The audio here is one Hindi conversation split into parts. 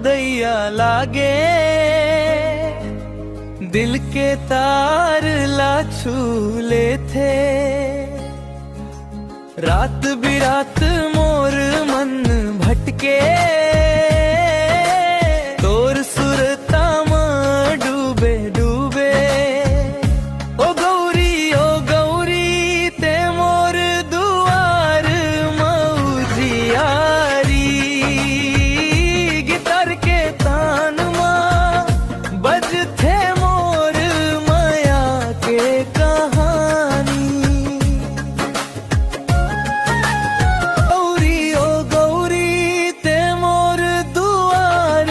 दैया लागे, दिल के तार ला छूले थे। रात बिरात मोर मन भटके, तोर सुरता में डूबे डूबे। ओ गौरी ते मोर दुआर मौजियारी, गिटार के तान मां बज थे मोर माया के कहानी। ओ गौरी ते मोर दुआर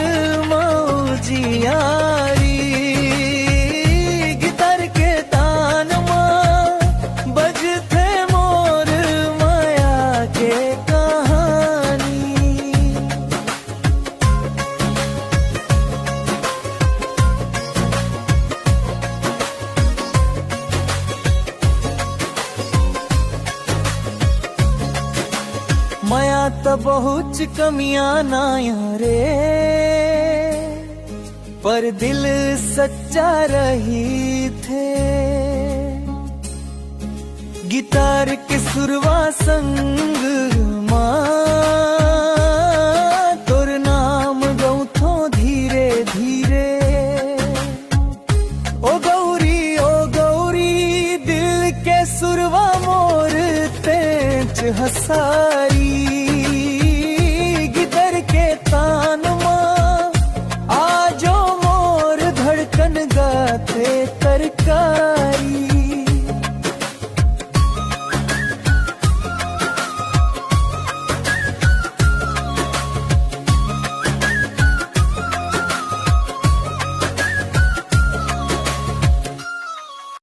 मौजियारी, गिटार के तान मां बज थे मोर माया के कहानी। माया तो बहुत कमियां नाया रे, पर दिल सच्चा रही थे। गिटार के सुरवा संग मां तोर नाम गऊ थो धीरे धीरे। ओ गौरी दिल के सुरवा मोर तेज हसारी, गिटार के तान मां आजो मोर धड़कन गाथे तरकारी।